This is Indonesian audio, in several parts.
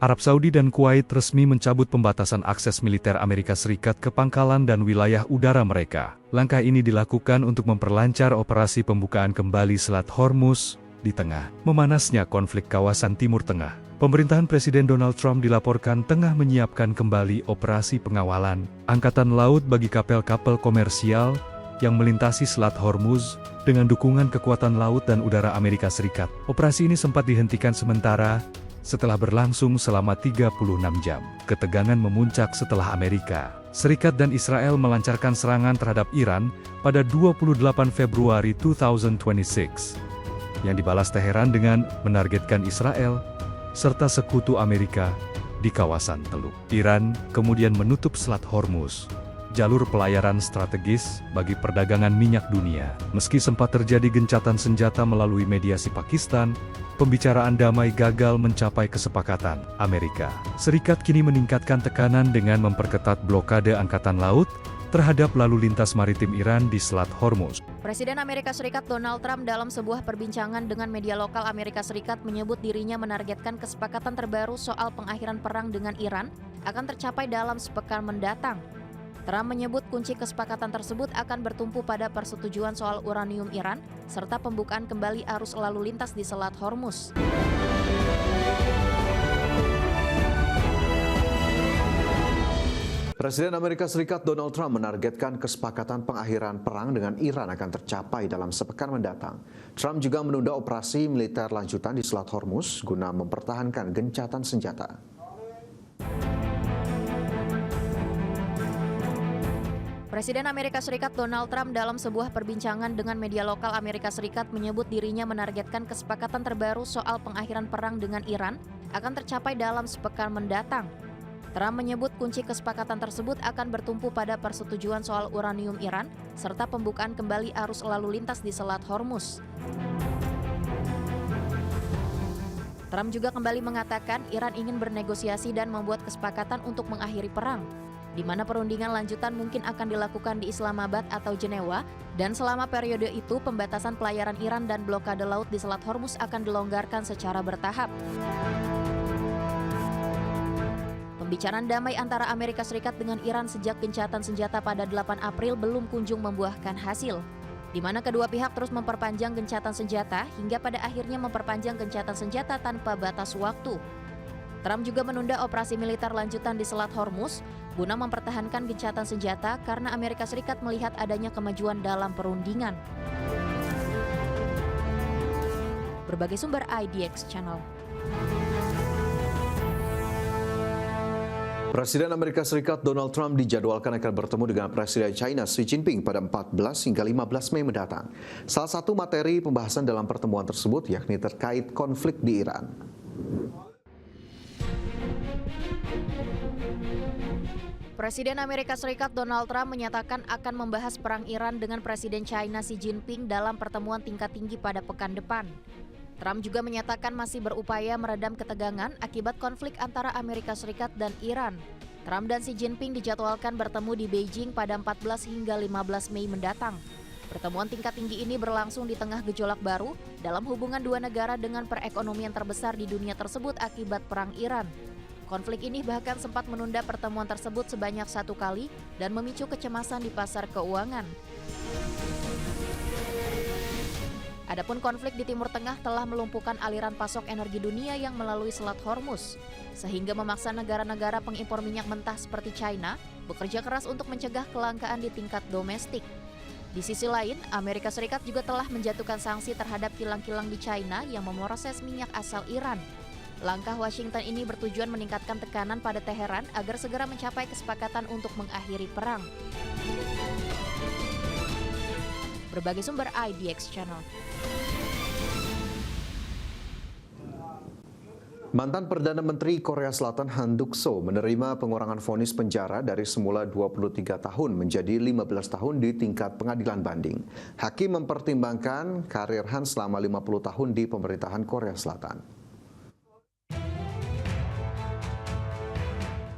Arab Saudi dan Kuwait resmi mencabut pembatasan akses militer Amerika Serikat ke pangkalan dan wilayah udara mereka. Langkah ini dilakukan untuk memperlancar operasi pembukaan kembali Selat Hormuz di tengah memanasnya konflik kawasan Timur Tengah. Pemerintahan Presiden Donald Trump dilaporkan tengah menyiapkan kembali operasi pengawalan angkatan laut bagi kapal-kapal komersial yang melintasi Selat Hormuz dengan dukungan kekuatan laut dan udara Amerika Serikat. Operasi ini sempat dihentikan sementara setelah berlangsung selama 36 jam. Ketegangan memuncak setelah Amerika Serikat dan Israel melancarkan serangan terhadap Iran pada 28 Februari 2026, yang dibalas Teheran dengan menargetkan Israel serta sekutu Amerika di kawasan Teluk. Iran kemudian menutup Selat Hormuz, jalur pelayaran strategis bagi perdagangan minyak dunia. Meski sempat terjadi gencatan senjata melalui mediasi Pakistan, pembicaraan damai gagal mencapai kesepakatan. Amerika Serikat kini meningkatkan tekanan dengan memperketat blokade angkatan laut terhadap lalu lintas maritim Iran di Selat Hormuz. Presiden Amerika Serikat Donald Trump dalam sebuah perbincangan dengan media lokal Amerika Serikat menyebut dirinya menargetkan kesepakatan terbaru soal pengakhiran perang dengan Iran akan tercapai dalam sepekan mendatang. Trump menyebut kunci kesepakatan tersebut akan bertumpu pada persetujuan soal uranium Iran serta pembukaan kembali arus lalu lintas di Selat Hormuz. Presiden Amerika Serikat Donald Trump menargetkan kesepakatan pengakhiran perang dengan Iran akan tercapai dalam sepekan mendatang. Trump juga menunda operasi militer lanjutan di Selat Hormuz guna mempertahankan gencatan senjata. Presiden Amerika Serikat Donald Trump dalam sebuah perbincangan dengan media lokal Amerika Serikat menyebut dirinya menargetkan kesepakatan terbaru soal pengakhiran perang dengan Iran akan tercapai dalam sepekan mendatang. Trump menyebut kunci kesepakatan tersebut akan bertumpu pada persetujuan soal uranium Iran serta pembukaan kembali arus lalu lintas di Selat Hormuz. Trump juga kembali mengatakan Iran ingin bernegosiasi dan membuat kesepakatan untuk mengakhiri perang, di mana perundingan lanjutan mungkin akan dilakukan di Islamabad atau Jenewa, dan selama periode itu pembatasan pelayaran Iran dan blokade laut di Selat Hormuz akan dilonggarkan secara bertahap. Pembicaraan damai antara Amerika Serikat dengan Iran sejak gencatan senjata pada 8 April belum kunjung membuahkan hasil, di mana kedua pihak terus memperpanjang gencatan senjata hingga pada akhirnya memperpanjang gencatan senjata tanpa batas waktu. Trump juga menunda operasi militer lanjutan di Selat Hormuz guna mempertahankan gencatan senjata karena Amerika Serikat melihat adanya kemajuan dalam perundingan. Berbagai sumber IDX Channel. Presiden Amerika Serikat Donald Trump dijadwalkan akan bertemu dengan Presiden China Xi Jinping pada 14 hingga 15 Mei mendatang. Salah satu materi pembahasan dalam pertemuan tersebut yakni terkait konflik di Iran. Presiden Amerika Serikat Donald Trump menyatakan akan membahas perang Iran dengan Presiden China Xi Jinping dalam pertemuan tingkat tinggi pada pekan depan. Trump juga menyatakan masih berupaya meredam ketegangan akibat konflik antara Amerika Serikat dan Iran. Trump dan Xi Jinping dijadwalkan bertemu di Beijing pada 14 hingga 15 Mei mendatang. Pertemuan tingkat tinggi ini berlangsung di tengah gejolak baru dalam hubungan dua negara dengan perekonomian terbesar di dunia tersebut akibat perang Iran. Konflik ini bahkan sempat menunda pertemuan tersebut sebanyak 1 kali dan memicu kecemasan di pasar keuangan. Adapun konflik di Timur Tengah telah melumpuhkan aliran pasok energi dunia yang melalui Selat Hormuz, sehingga memaksa negara-negara pengimpor minyak mentah seperti China bekerja keras untuk mencegah kelangkaan di tingkat domestik. Di sisi lain, Amerika Serikat juga telah menjatuhkan sanksi terhadap kilang-kilang di China yang memproses minyak asal Iran. Langkah Washington ini bertujuan meningkatkan tekanan pada Teheran agar segera mencapai kesepakatan untuk mengakhiri perang. Berbagai sumber IDX Channel. Mantan Perdana Menteri Korea Selatan Han Duck-soo menerima pengurangan vonis penjara dari semula 23 tahun menjadi 15 tahun di tingkat pengadilan banding. Hakim mempertimbangkan karir Han selama 50 tahun di pemerintahan Korea Selatan.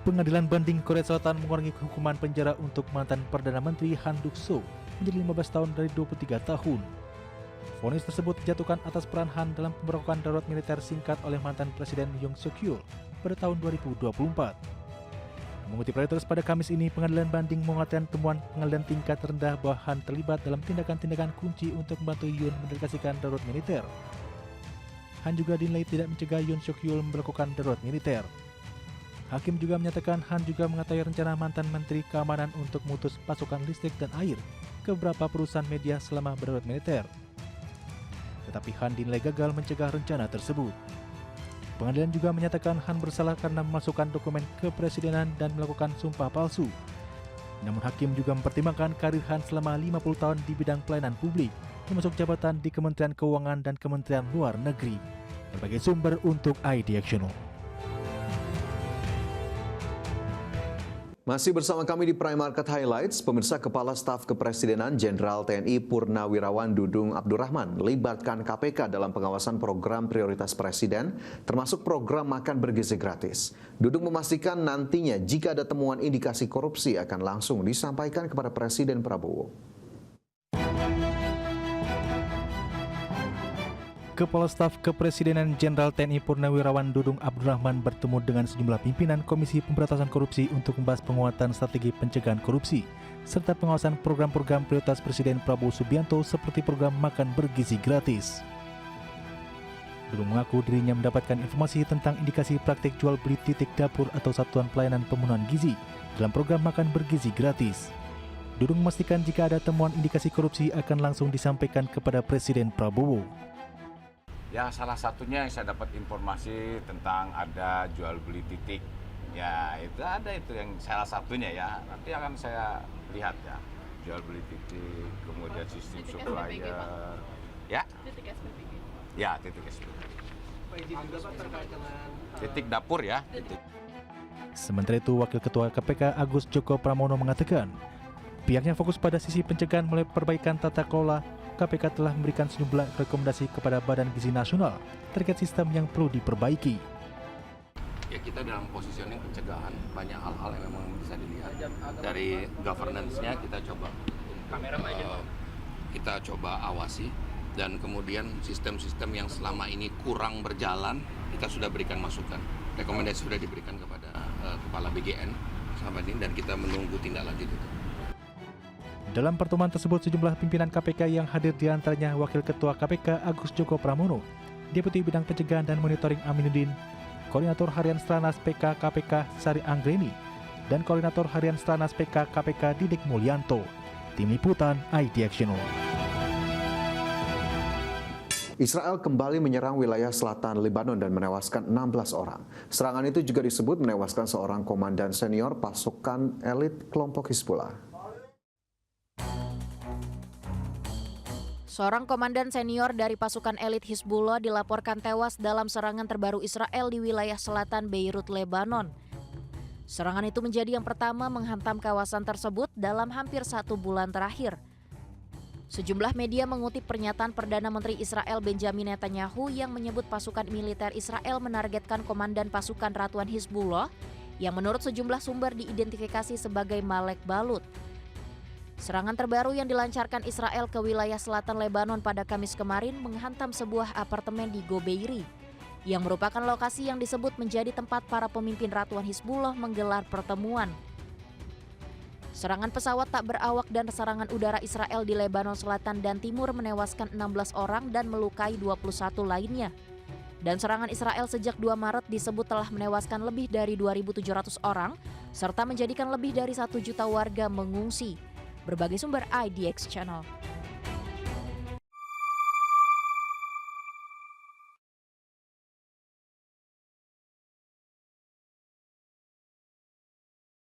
Pengadilan banding Korea Selatan mengurangi hukuman penjara untuk mantan Perdana Menteri Han Duck-soo menjadi 15 tahun dari 23 tahun. Vonis tersebut dijatuhkan atas peran Han dalam pemberlakuan darurat militer singkat oleh mantan Presiden Yoon Suk Yeol pada tahun 2024. Mengutip Reuters, pada Kamis ini pengadilan banding mengatakan temuan pengadilan tingkat rendah bahwa Han terlibat dalam tindakan-tindakan kunci untuk membantu Yoon mendeklarasikan darurat militer. Han juga dinilai tidak mencegah Yoon Suk Yeol melakukan darurat militer. Hakim juga menyatakan Han juga mengetahui rencana mantan Menteri Keamanan untuk memutus pasokan listrik dan air ke beberapa perusahaan media selama berdarurat militer. Tetapi Han dinilai gagal mencegah rencana tersebut. Pengadilan juga menyatakan Han bersalah karena memasukkan dokumen kepresidenan dan melakukan sumpah palsu. Namun hakim juga mempertimbangkan karir Han selama 50 tahun di bidang pelayanan publik, termasuk jabatan di Kementerian Keuangan dan Kementerian Luar Negeri. Berbagai sumber untuk IDXtional. Masih bersama kami di Prime Market Highlights, pemirsa, Kepala Staf Kepresidenan Jenderal TNI Purnawirawan Dudung Abdurrahman melibatkan KPK dalam pengawasan program prioritas Presiden, termasuk program makan bergizi gratis. Dudung memastikan nantinya jika ada temuan indikasi korupsi akan langsung disampaikan kepada Presiden Prabowo. Kepala Staf Kepresidenan Jenderal TNI Purnawirawan Dudung Abdurrahman bertemu dengan sejumlah pimpinan Komisi Pemberantasan Korupsi untuk membahas penguatan strategi pencegahan korupsi, serta pengawasan program-program prioritas Presiden Prabowo Subianto seperti program makan bergizi gratis. Dudung mengaku dirinya mendapatkan informasi tentang indikasi praktik jual beli titik dapur atau satuan pelayanan pemenuhan gizi dalam program makan bergizi gratis. Dudung memastikan jika ada temuan indikasi korupsi akan langsung disampaikan kepada Presiden Prabowo. Ya, salah satunya yang saya dapat informasi tentang ada jual beli titik. Ya, itu ada itu yang salah satunya ya. Nanti akan saya lihat ya. Jual beli titik, kemudian sistem supplier. Ya? Titik SPPG. Ya, titik SPPG. Titik dapur ya. Titik. Sementara itu, Wakil Ketua KPK Agus Joko Pramono mengatakan, pihaknya fokus pada sisi pencegahan mulai perbaikan tata kelola. KPK telah memberikan sejumlah rekomendasi kepada Badan Gizi Nasional terkait sistem yang perlu diperbaiki. Ya, kita dalam positioning pencegahan, banyak hal-hal yang memang bisa dilihat dari governance-nya kita coba awasi, dan kemudian sistem-sistem yang selama ini kurang berjalan kita sudah berikan masukan. Rekomendasi sudah diberikan kepada Kepala BGN sahabat ini, dan kita menunggu tindak lanjut itu. Dalam pertemuan tersebut, sejumlah pimpinan KPK yang hadir diantaranya Wakil Ketua KPK Agus Joko Pramono, Deputi Bidang Pencegahan dan Monitoring Aminuddin, Koordinator Harian Stranas PK KPK Sari Anggreni, dan Koordinator Harian Stranas PK KPK Didik Mulyanto. Tim Liputan IDXtional. Israel kembali menyerang wilayah selatan Lebanon dan menewaskan 16 orang. Serangan itu juga disebut menewaskan seorang komandan senior pasukan elit kelompok Hizbullah. Seorang komandan senior dari pasukan elit Hizbullah dilaporkan tewas dalam serangan terbaru Israel di wilayah selatan Beirut, Lebanon. Serangan itu menjadi yang pertama menghantam kawasan tersebut dalam hampir 1 bulan terakhir. Sejumlah media mengutip pernyataan Perdana Menteri Israel Benjamin Netanyahu yang menyebut pasukan militer Israel menargetkan komandan pasukan Ratuan Hizbullah yang menurut sejumlah sumber diidentifikasi sebagai Malek Balut. Serangan terbaru yang dilancarkan Israel ke wilayah selatan Lebanon pada Kamis kemarin menghantam sebuah apartemen di Gobeiri, yang merupakan lokasi yang disebut menjadi tempat para pemimpin Ratuan Hizbullah menggelar pertemuan. Serangan pesawat tak berawak dan serangan udara Israel di Lebanon Selatan dan Timur menewaskan 16 orang dan melukai 21 lainnya. Dan serangan Israel sejak 2 Maret disebut telah menewaskan lebih dari 2.700 orang, serta menjadikan lebih dari 1 juta warga mengungsi. Berbagai sumber IDX Channel.